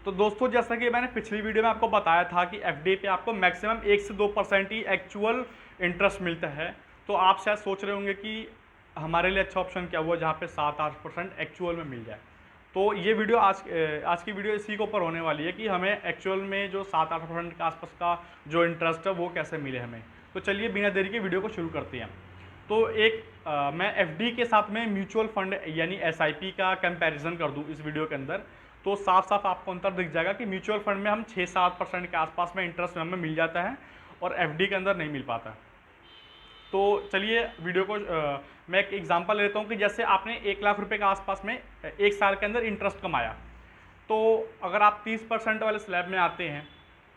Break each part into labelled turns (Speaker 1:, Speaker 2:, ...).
Speaker 1: तो दोस्तों जैसा कि मैंने पिछली वीडियो में आपको बताया था कि एफडी पे आपको मैक्सिमम 1 से 2% ही एक्चुअल इंटरेस्ट मिलता है। तो आप शायद सोच रहे होंगे कि हमारे लिए अच्छा ऑप्शन क्या हुआ जहाँ पे 7-8% एक्चुअल में मिल जाए। तो ये वीडियो आज की वीडियो इसी के ऊपर होने वाली है कि हमें एक्चुअल में जो 7-8% के आसपास का जो इंटरेस्ट है वो कैसे मिले हमें। तो चलिए बिना देरी के वीडियो को शुरू करते हैं। तो मैं एफडी के साथ में म्यूचुअल फंड यानी एसआईपी का कंपैरिजन कर दूं इस वीडियो के अंदर, तो साफ साफ आपको अंतर दिख जाएगा कि म्यूचुअल फंड में हम 6-7% के आसपास में इंटरेस्ट हमें मिल जाता है और एफडी के अंदर नहीं मिल पाता। तो चलिए वीडियो को मैं एक एग्जांपल लेता हूँ कि जैसे आपने 1 लाख रुपए के आसपास में 1 साल के अंदर इंटरेस्ट कमाया, तो अगर आप 30% वाले स्लैब में आते हैं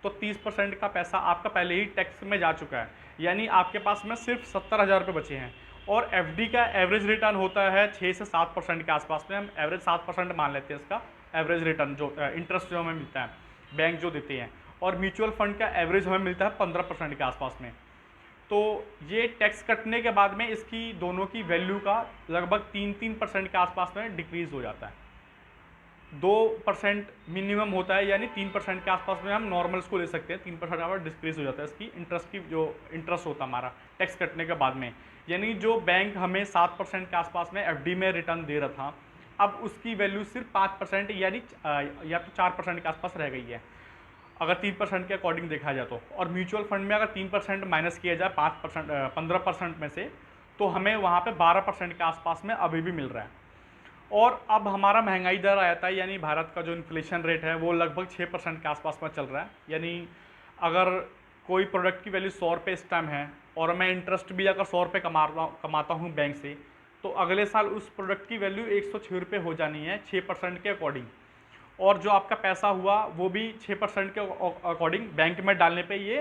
Speaker 1: तो 30% का पैसा आपका पहले ही टैक्स में जा चुका है, यानी आपके पास में सिर्फ 70,000 रुपये बचे हैं। और एफडी का एवरेज रिटर्न होता है 6 से 7% के आसपास में, हम एवरेज 7% मान लेते हैं इसका एवरेज रिटर्न, जो इंटरेस्ट जो हमें मिलता है बैंक जो देते हैं। और म्यूचुअल फंड का एवरेज हमें मिलता है 15% के आसपास में। तो ये टैक्स कटने के बाद में इसकी दोनों की वैल्यू का लगभग 3% के आसपास में डिक्रीज़ हो जाता है। 2% मिनिमम होता है, यानी 3% के आसपास में हम नॉर्मल इसको ले सकते हैं। 3% का डिक्रीज हो जाता है इसकी इंटरेस्ट की, जो इंटरेस्ट होता है हमारा टैक्स कटने के बाद में। यानी जो बैंक हमें 7% के आसपास में एफडी में रिटर्न दे रहा था, अब उसकी वैल्यू सिर्फ 5% यानी या तो 4% के आसपास रह गई है अगर 3% के अकॉर्डिंग देखा जाए तो। और म्यूचुअल फंड में अगर 3% माइनस किया जाए 15% में से, तो हमें वहाँ पे 12% के आसपास में अभी भी मिल रहा है। और अब हमारा महंगाई दर आ जाता है, यानी भारत का जो इन्फ्लेशन रेट है वो लगभग 6% के आसपास में चल रहा है। यानी अगर कोई प्रोडक्ट की वैल्यू 100 रुपये इस टाइम है और मैं इंटरेस्ट भी अगर 100 रुपये कमाता हूँ बैंक से, तो अगले साल उस प्रोडक्ट की वैल्यू 106 रुपये हो जानी है 6% के अकॉर्डिंग। और जो आपका पैसा हुआ वो भी 6% के अकॉर्डिंग बैंक में डालने पे ये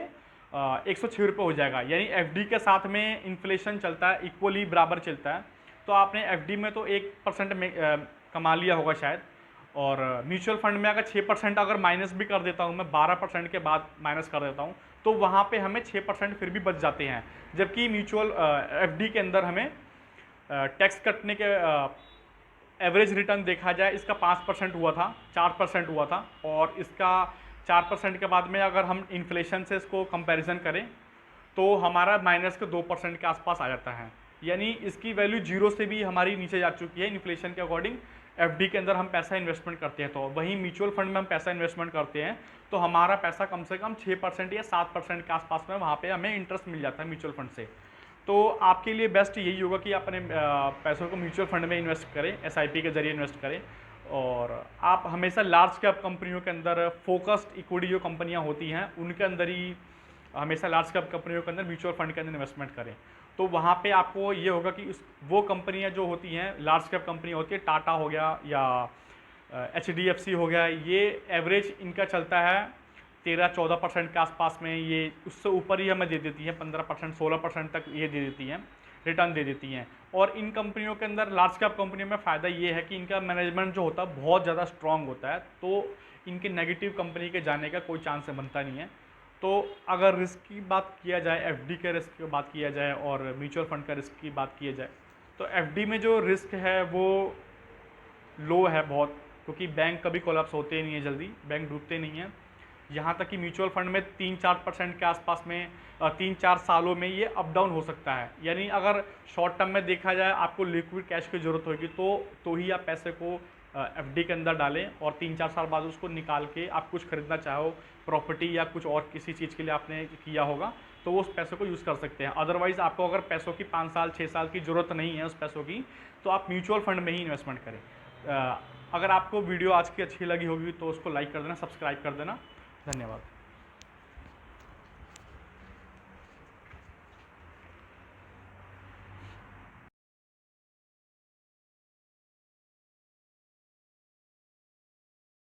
Speaker 1: 106 रुपये हो जाएगा। यानी एफडी के साथ में इन्फ्लेशन चलता है, इक्वली बराबर चलता है। तो आपने एफडी में तो 1% में कमा लिया होगा शायद, और म्यूचुअल फंड में अगर 6% अगर माइनस भी कर देता हूँ मैं, 12% के बाद माइनस कर देता हूँ, तो वहाँ पे हमें 6% फिर भी बच जाते हैं। जबकि म्यूचुअल एफडी के अंदर हमें टैक्स कटने के एवरेज रिटर्न देखा जाए, इसका 5% हुआ था, 4% हुआ था। और इसका 4% के बाद में अगर हम इन्फ्लेशन से इसको कंपैरिजन करें तो हमारा माइनस के 2% के आसपास आ जाता है। यानी इसकी वैल्यू 0 से भी हमारी नीचे जा चुकी है इन्फ्लेशन के अकॉर्डिंग। एफडी के अंदर हम पैसा इन्वेस्टमेंट करते हैं, तो वहीं म्यूचुअल फंड में हम पैसा इन्वेस्टमेंट करते हैं तो हमारा पैसा कम से कम 6% या 7% के आसपास में वहाँ पे हमें इंटरेस्ट मिल जाता है म्यूचुअल फंड से। तो आपके लिए बेस्ट यही होगा कि अपने पैसों को म्यूचुअल फंड में इन्वेस्ट करें, एसआईपी के जरिए इन्वेस्ट करें। और आप हमेशा लार्ज कैप कंपनियों के अंदर, फोकस्ड इक्विटी जो कंपनियाँ होती हैं उनके अंदर ही, हमेशा लार्ज कैप कंपनियों के अंदर म्यूचुअल फंड के अंदर इन्वेस्टमेंट करें। तो वहाँ पे आपको ये होगा कि वो कंपनियाँ जो होती हैं, लार्ज कैप कंपनियाँ होती है, टाटा हो गया या एचडीएफसी हो गया, ये एवरेज इनका चलता है 13-14% के आसपास में। ये उससे ऊपर ही हमें दे देती हैं, 15% 16% तक ये दे देती हैं, रिटर्न दे देती हैं। और इन कंपनियों के अंदर, लार्ज कैप कंपनियों में फ़ायदा ये है कि इनका मैनेजमेंट जो होता है बहुत ज़्यादा स्ट्रॉन्ग होता है, तो इनके नेगेटिव कंपनी के जाने का कोई चांस बनता नहीं है। तो अगर रिस्क की बात किया जाए, एफडी के रिस्क की बात किया जाए और म्यूचुअल फंड का रिस्क की बात किया जाए, तो एफडी में जो रिस्क है वो लो है बहुत, क्योंकि बैंक कभी कोलैप्स होते नहीं है जल्दी, बैंक डूबते नहीं हैं। यहाँ तक कि म्यूचुअल फंड में 3-4% के आसपास में 3-4 सालों में ये अप डाउन हो सकता है। यानी अगर शॉर्ट टर्म में देखा जाए आपको लिक्विड कैश की ज़रूरत होगी तो ही आप पैसे को एफडी के अंदर डालें, और 3-4 साल बाद उसको निकाल के आप कुछ खरीदना चाहो, प्रॉपर्टी या कुछ और किसी चीज़ के लिए आपने किया होगा, तो वो उस पैसों को यूज़ कर सकते हैं। अदरवाइज़ आपको अगर पैसों की 5 साल 6 साल की ज़रूरत नहीं है उस पैसों की, तो आप म्यूचुअल फंड में ही इन्वेस्टमेंट करें। अगर आपको वीडियो आज की अच्छी लगी होगी तो उसको लाइक कर देना, सब्सक्राइब कर देना। धन्यवाद।